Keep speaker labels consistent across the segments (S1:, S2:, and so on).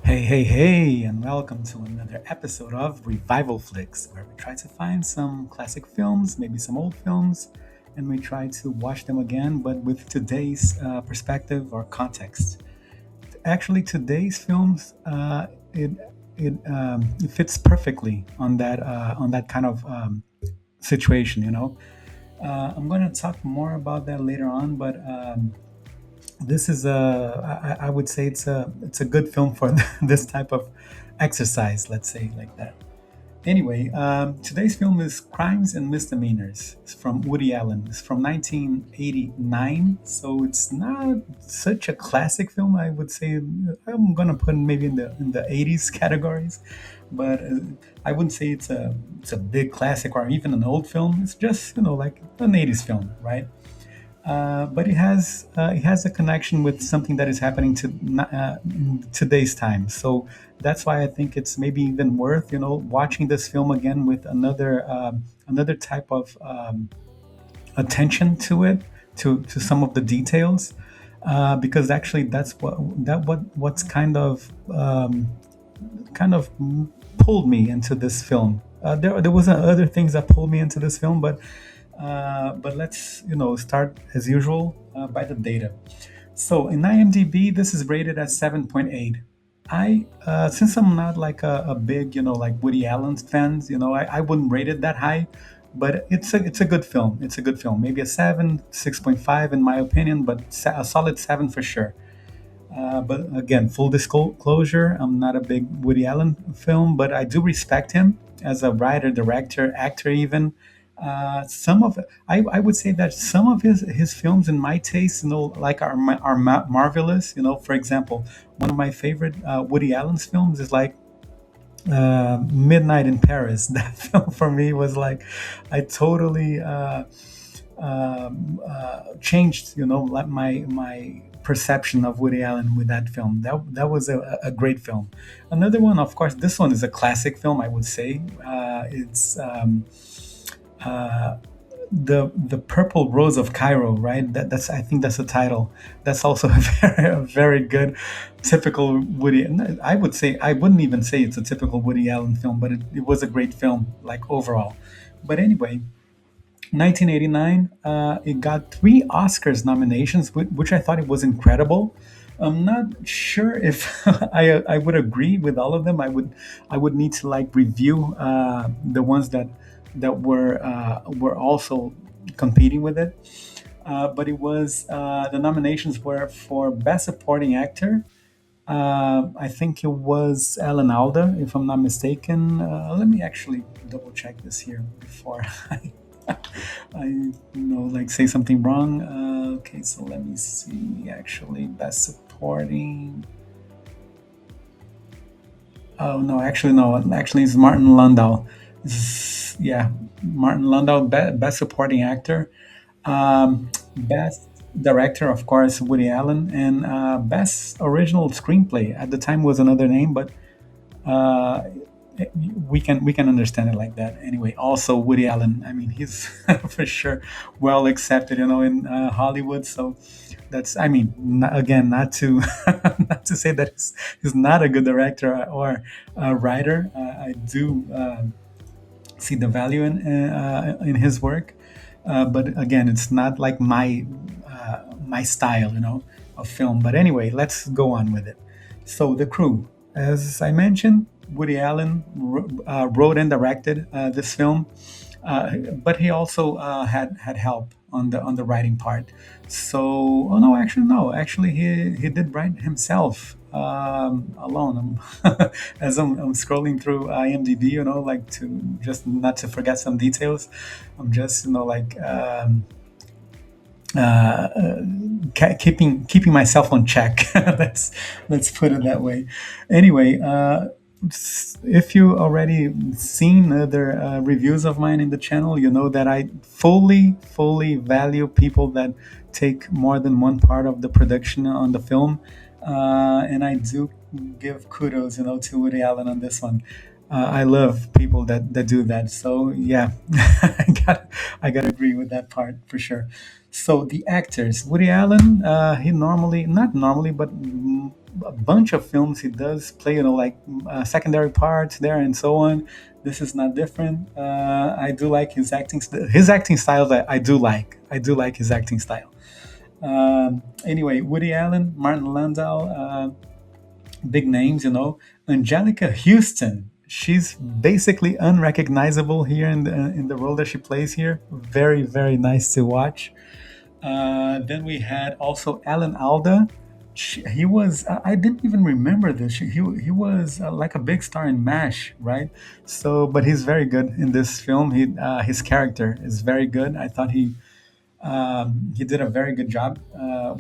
S1: Hey, hey, hey, and welcome to another episode of RevivalFlix, where we try to find some classic films, maybe some old films, and we try to watch them again, but with today's perspective or context. Actually, today's films it fits perfectly on that kind of situation. I'm going to talk more about that later on, but this is I would say it's a good film for this type of exercise, let's say like that. Anyway, today's film is Crimes and Misdemeanors. It's from Woody Allen. It's from 1989, so it's not such a classic film. I would say I'm gonna put it maybe in the 80s categories, but I wouldn't say it's a big classic or even an old film. It's just like an 80s film, right? But it has a connection with something that is happening in today's time. So that's why I think it's maybe even worth watching this film again with another type of attention to it, to some of the details, because actually that's what's kind of pulled me into this film. There was other things that pulled me into this film, but let's start as usual by the data. So in IMDb, this is rated at 7.8. Since I'm not like a big like Woody Allen fan, I wouldn't rate it that high, but it's a good film. It's a good film. Maybe a 7, 6.5 in my opinion, but a solid 7 for sure. But again, full disclosure, I'm not a big Woody Allen film, but I do respect him as a writer, director, actor, even. Some of I would say that some of his films, in my taste, like are marvelous. For example, one of my favorite Woody Allen's films is like Midnight in Paris. That film for me was like, I totally changed, like my perception of Woody Allen with that film. That was a great film. Another one, of course, this one is a classic film. I would say it's. The Purple Rose of Cairo, right? That's I think that's the title. That's also a very good, typical Woody. And I would say I wouldn't even say it's a typical Woody Allen film, but it was a great film, like overall. But anyway, 1989, it got three Oscars nominations, which I thought it was incredible. I'm not sure if I would agree with all of them. I would need to like review the ones that were also competing with it. But it was the nominations were for Best Supporting Actor. I think it was Alan Alda, if I'm not mistaken. Let me actually double check this here before like say something wrong. Okay, so let me see. Actually, Best Supporting. Oh no, actually no. Actually, it's Martin Landau. Yeah, Martin Landau, Best Supporting Actor. Best Director, of course, Woody Allen, and Best Original Screenplay. At the time was another name, but uh, we can understand it like that. Anyway, also Woody Allen. I mean, he's for sure well accepted, in Hollywood. So that's, I mean, again, not to not to say that he's not a good director or a writer. I do see the value in his work, but again, it's not like my style, of film. But anyway, let's go on with it. So the crew, as I mentioned, Woody Allen wrote and directed this film, but he also had help on the writing part. So, oh no, actually no, actually he did write himself alone. As I'm scrolling through IMDb, like to just not to forget some details. I'm just like keeping myself on check. Let's put it that way. Anyway, if you already seen other reviews of mine in the channel, you know that I fully value people that take more than one part of the production on the film, and I do give kudos, to Woody Allen on this one. I love people that do that. So yeah, I got to agree with that part for sure. So the actors, Woody Allen, he normally, not normally, but a bunch of films he does play, like secondary parts there and so on. This is not different. I do like his acting. His acting style. That I do like. I do like his acting style. Anyway, Woody Allen, Martin Landau, big names. Angelica Houston. She's basically unrecognizable here in the role that she plays here. Very, very nice to watch. Then we had also Alan Alda. He was, I didn't even remember this. He was like a big star in MASH, right? So, but he's very good in this film. His character is very good. I thought he did a very good job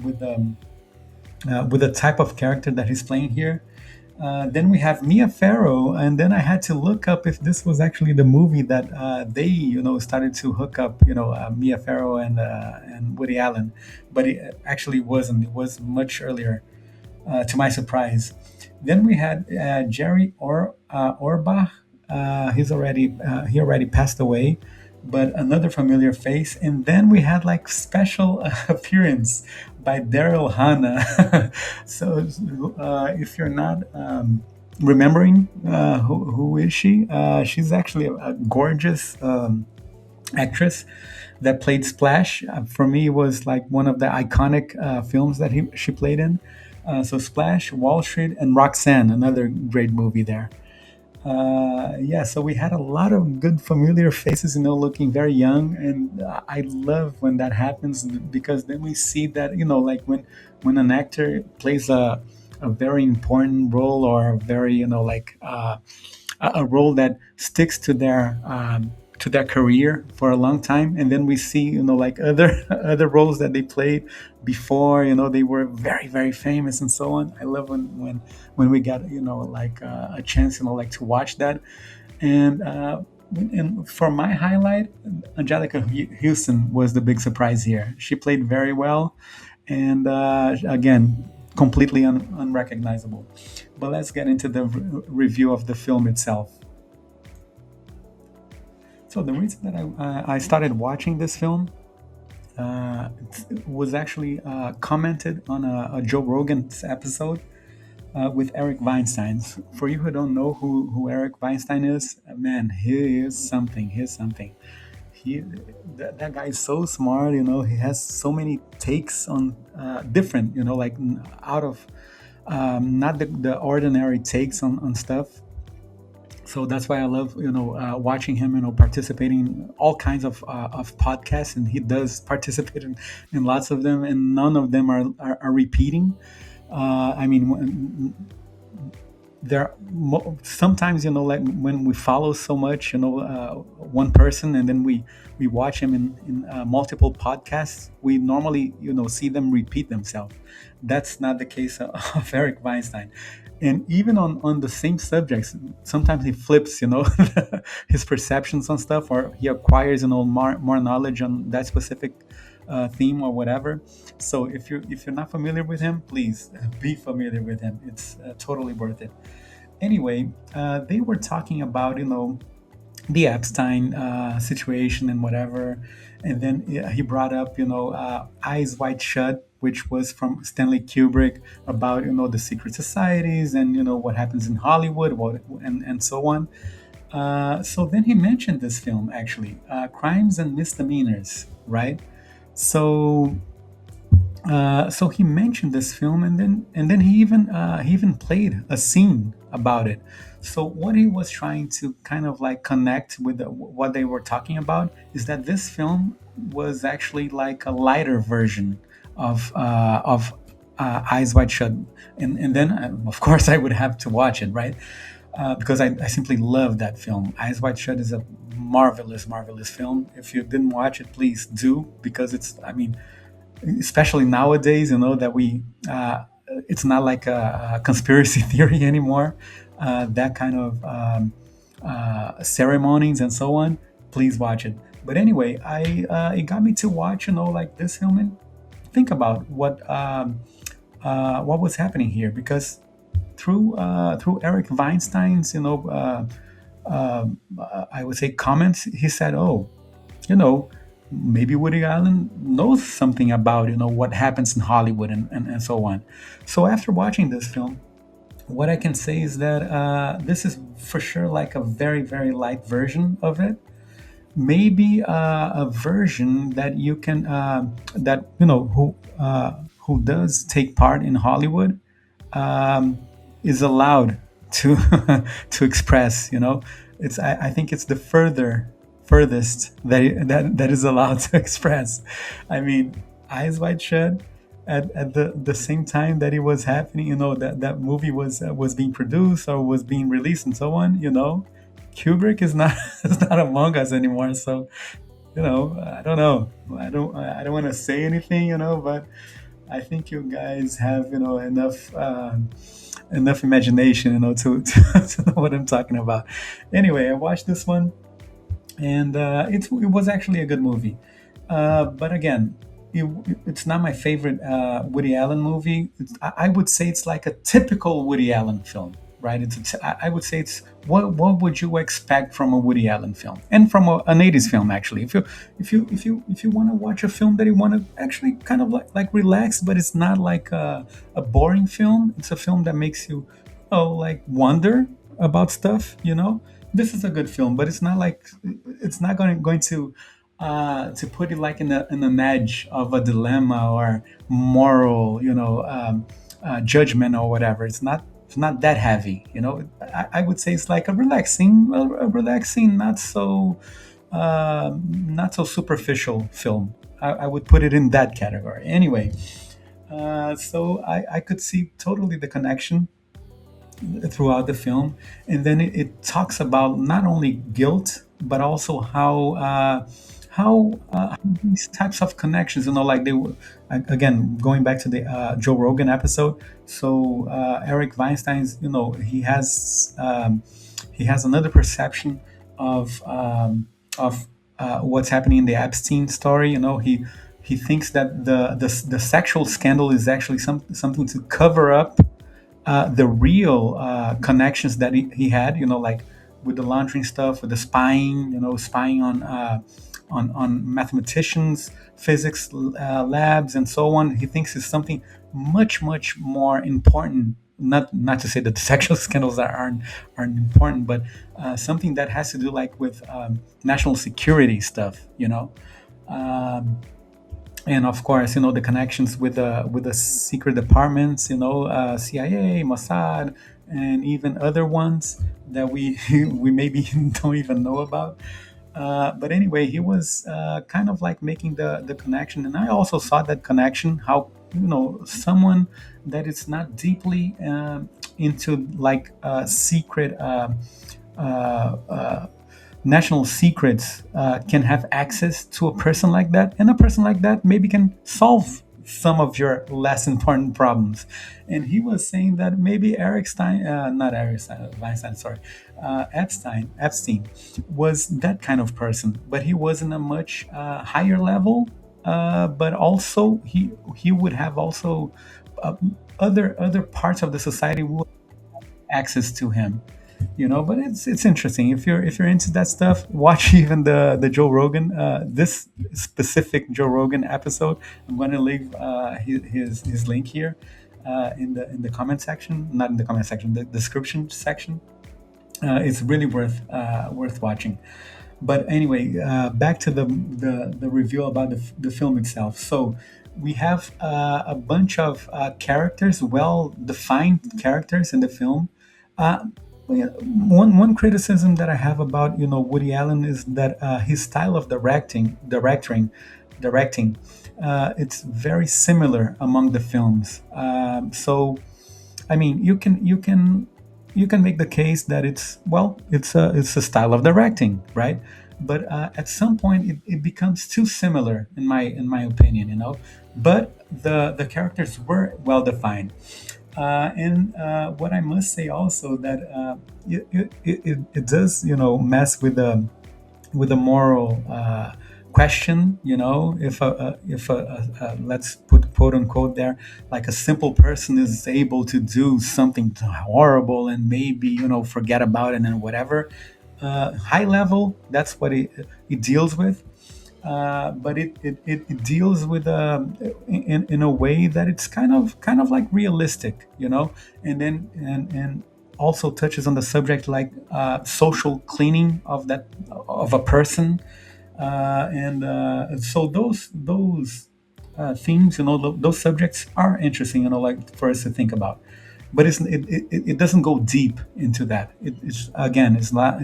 S1: with the type of character that he's playing here. Then we have Mia Farrow, and then I had to look up if this was actually the movie that they, started to hook up, Mia Farrow and Woody Allen, but it actually wasn't. It was much earlier, to my surprise. Then we had Orbach. He already passed away, but another familiar face. And then we had like special appearance by Daryl Hannah. So if you're not remembering who is she, she's actually a gorgeous actress that played Splash. For me, it was like one of the iconic films that she played in. So Splash, Wall Street, and Roxanne, another great movie there. Yeah, so we had a lot of good familiar faces, looking very young, and I love when that happens because then we see that, like when an actor plays a very important role or a very, a role that sticks to their career for a long time, and then we see, like other other roles that they played before, they were very, very famous and so on. I love when we got, like a chance, like to watch that. And for my highlight, Angelica Houston was the big surprise here. She played very well, and again, completely unrecognizable. But let's get into the review of the film itself. So the reason that I started watching this film was actually commented on a Joe Rogan's episode with Eric Weinstein. For you who don't know who Eric Weinstein is, man, he is something. He's something. He that guy is so smart. He has so many takes on different. Like out of not the ordinary takes on stuff. So that's why I love watching him participating in all kinds of podcasts, and he does participate in lots of them, and none of them are repeating. I mean, sometimes like when we follow so much one person, and then we watch him in multiple podcasts, we normally see them repeat themselves. That's not the case of Eric Weinstein. And even on the same subjects, sometimes he flips his perceptions on stuff, or he acquires more knowledge on that specific theme or whatever. So if you're not familiar with him, please be familiar with him. It's totally worth it. Anyway, they were talking about the Epstein situation and whatever, and then he brought up Eyes Wide Shut, which was from Stanley Kubrick, about the secret societies and what happens in Hollywood, and so on. So then he mentioned this film actually, Crimes and Misdemeanors, right? So so he mentioned this film, and then he even played a scene about it. So what he was trying to kind of like connect with what they were talking about is that this film was actually like a lighter version of Eyes Wide Shut, and then of course I would have to watch it, right? Because I simply love that film. Eyes Wide Shut is a marvelous, marvelous film. If you didn't watch it, please do, because I mean, especially nowadays, that it's not like a conspiracy theory anymore. That kind of ceremonies and so on. Please watch it. But anyway, it got me to watch, like this film and think about what was happening here, because through Eric Weinstein's, I would say comments, he said, "Oh, you know, maybe Woody Allen knows something about what happens in Hollywood and so on. So after watching this film, what I can say is that this is for sure like a very very light version of it. Maybe a version that you can that who does take part in Hollywood um, is allowed to to express. I think it's the furthest that is allowed to express. I mean, Eyes Wide Shut. At the same time that it was happening, that movie was being produced or was being released and so on. Kubrick is not is not among us anymore. So I don't know. I don't want to say anything, but I think you guys have enough imagination, to know what I'm talking about. Anyway, I watched this one, and it was actually a good movie. But again, it's not my favorite Woody Allen movie. I would say it's like a typical Woody Allen film, right? I would say it's what would you expect from a Woody Allen film and from an '80s film actually. If you want to watch a film that you want to actually kind of like relax, but it's not like a boring film. It's a film that makes you, like wonder about stuff. This is a good film, but it's not like it's not going to put it like in an edge of a dilemma or moral, judgment or whatever. It's not that heavy. I would say it's like a relaxing, not so superficial film. I would put it in that category. Anyway, so I could see totally the connection throughout the film, and then it talks about not only guilt but also how these types of connections, like they were again going back to the Joe Rogan episode. So Eric Weinstein's, he has another perception of what's happening in the Epstein story. He thinks that the sexual scandal is actually something to cover up the real connections that he had, like with the laundering stuff, with the spying, spying on mathematicians, physics labs, and so on. He thinks it's something much, much more important. Not to say that the sexual scandals aren't important, but something that has to do like with national security stuff, Um, and of course, the connections with the secret departments, CIA, Mossad, and even other ones that we we maybe don't even know about. But anyway, he was kind of like making the connection, and I also saw that connection. How someone that is not deeply into like secret. National secrets can have access to a person like that, and a person like that maybe can solve some of your less important problems. And he was saying that maybe not Eric Weinstein, sorry, Epstein was that kind of person, but he was in a much higher level. But also he would have also uh, other parts of the society would have access to him. But it's interesting. If you're into that stuff, watch even the Joe Rogan, this specific Joe Rogan episode. I'm going to leave his link here in the comment section, not in the comment section, the description section. It's really worth watching. But anyway, back to the review about the film itself. So we have a bunch of characters, well defined characters in the film. uh, well, yeah, one criticism that I have about Woody Allen is that his style of directing, it's very similar among the films. So I mean, you can make the case that it's a style of directing, right? But at some point, it becomes too similar in my opinion, But the characters were well defined, and what I must say also that it does mess with the moral question. If let's put quote unquote there, like a simple person is able to do something horrible and maybe forget about it and whatever. High level, that's what it deals with. but it deals with in a way that it's kind of like realistic, you know, and then and also touches on the subject like social cleaning of that of a person, and so those themes, you know, those subjects are interesting, you know, like for us to think about. But it doesn't go deep into that. It's again, it's not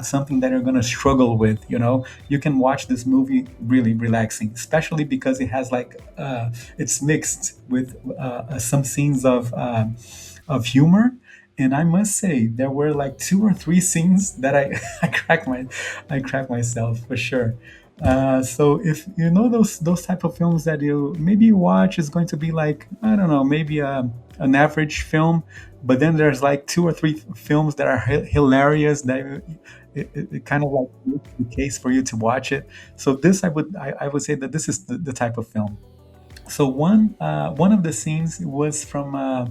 S1: something that you're gonna struggle with. You know, you can watch this movie really relaxing, especially because it has like it's mixed with some scenes of humor. And I must say, there were like two or three scenes that I cracked myself for sure. So if you know those type of films that you maybe you watch is going to be like, I don't know, maybe an average film, but then there's like two or three films that are hilarious that it kind of like makes the case for you to watch it. So this I would say that this is the type of film. So one of the scenes was from an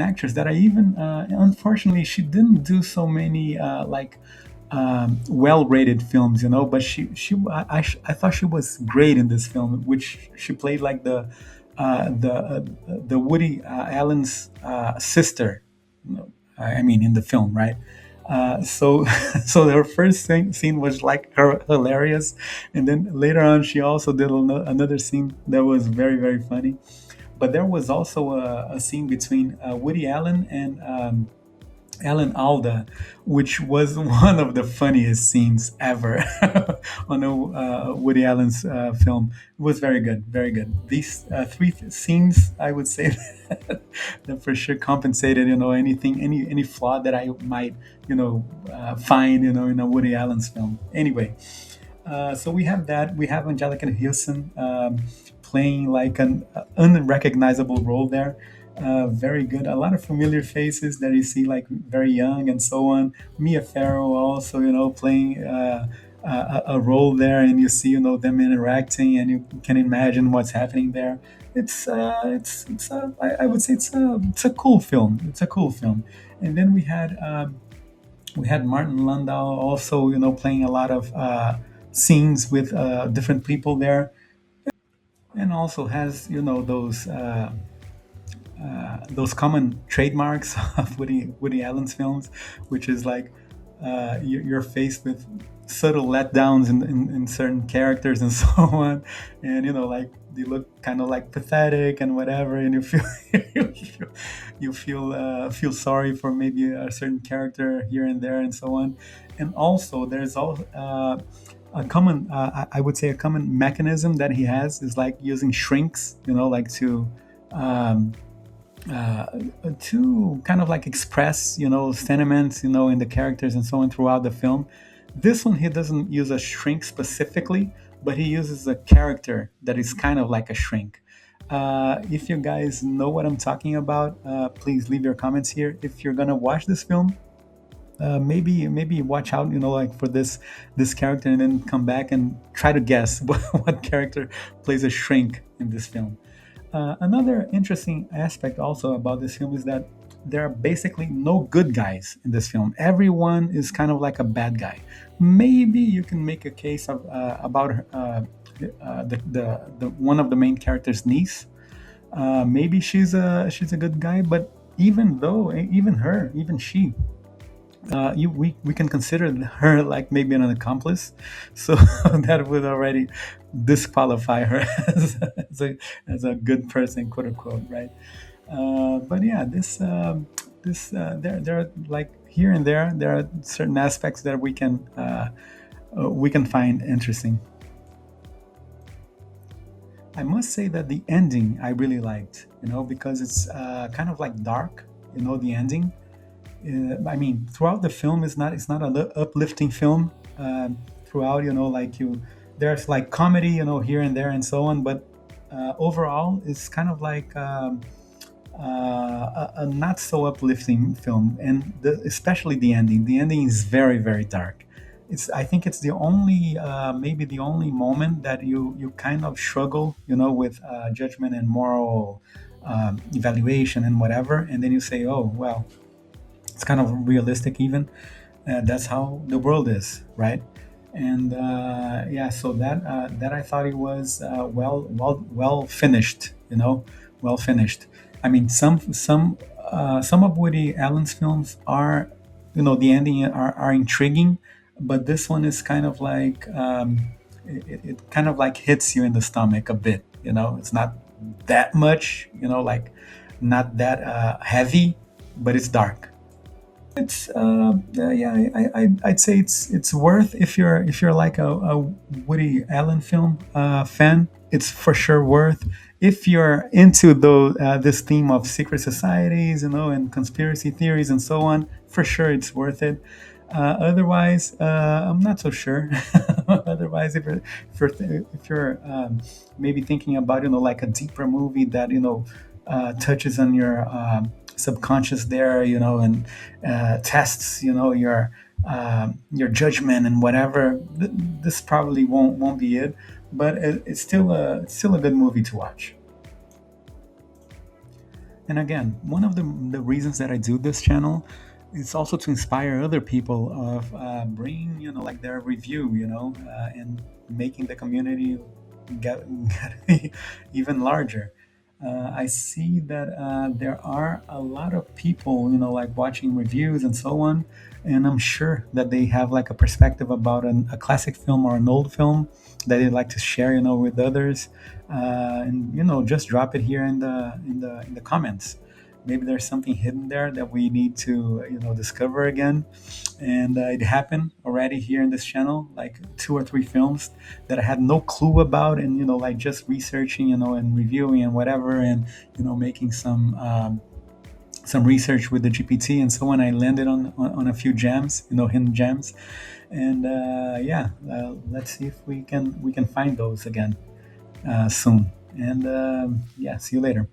S1: actress that I even unfortunately she didn't do so many well-rated films, you know. But I thought she was great in this film, which she played like the Woody Allen's sister. You know, I mean, in the film, right? So so her first scene was like hilarious, and then later on she also did another scene that was very funny. But there was also a scene between Woody Allen and Alan Alda, which was one of the funniest scenes ever on a Woody Allen's film. It was very good, very good. These three scenes, I would say, that for sure compensated, you know, any flaw that I might, you know, find, you know, in a Woody Allen's film. Anyway, so we have that. We have Angelica Houston playing like an unrecognizable role there. Very good. A lot of familiar faces that you see, like very young and so on. Mia Farrow also, you know, playing a role there, and you see, you know, them interacting, and you can imagine what's happening there. I would say it's a cool film. It's a cool film. And then we had Martin Landau also, you know, playing a lot of scenes with different people there, and also has, you know, those common trademarks of Woody Allen's films, which is like you're faced with subtle letdowns in certain characters and so on, and you know, like they look kind of like pathetic and whatever, and you feel feel sorry for maybe a certain character here and there and so on. And also, there's all a common, I would say, a common mechanism that he has is like using shrinks, you know, like um, uh, to kind of like express, you know, sentiments, you know, in the characters and so on throughout the film. This one, he doesn't use a shrink specifically, but he uses a character that is kind of like a shrink. If you guys know what I'm talking about, please leave your comments here. If you're gonna watch this film, maybe watch out, you know, like for this character, and then come back and try to guess what character plays a shrink in this film. Another interesting aspect also about this film is that there are basically no good guys in this film. Everyone is kind of like a bad guy. Maybe you can make a case of about the one of the main characters' niece. Maybe she's a good guy, but even though even her, even she, we can consider her like maybe an accomplice, so that would already disqualify her as a good person, quote unquote, right? But yeah, there are like here and there are certain aspects that we can find interesting. I must say that the ending I really liked, you know, because it's kind of like dark, you know, the ending. I mean, throughout the film, it's not an uplifting film. Throughout, you know, like you, there's like comedy, you know, here and there and so on. But overall, it's kind of like a not so uplifting film, and especially the ending. The ending is very dark. It's I think it's the only maybe the only moment that you kind of struggle, you know, with judgment and moral evaluation and whatever, and then you say, oh well, it's kind of realistic even. That's how the world is, right? And yeah, so that I thought it was well finished, well finished. I mean, some of Woody Allen's films are, the ending are intriguing, but this one is kind of like, it kind of like hits you in the stomach a bit. It's not that much, like not that heavy, but it's dark. It's yeah, I'd say it's worth, if you're like a Woody Allen film fan. It's for sure worth. If you're into this theme of secret societies, and conspiracy theories and so on, for sure it's worth it. Otherwise, I'm not so sure. Otherwise, if you're maybe thinking about, like a deeper movie that touches on your subconscious there, and tests, your judgment and whatever. This probably won't be it, but it's still a good movie to watch. And again, one of the reasons that I do this channel is also to inspire other people of bringing, like their review, and making the community get even larger. I see that there are a lot of people, like watching reviews and so on, and I'm sure that they have like a perspective about a classic film or an old film that they'd like to share, with others, and just drop it here in the comments. Maybe there's something hidden there that we need to, discover again. And it happened already here in this channel, like two or three films that I had no clue about, and like just researching, and reviewing and whatever, and making some research with the GPT and so on. I landed on a few gems, hidden gems, and yeah, let's see if we can find those again soon. And yeah, see you later.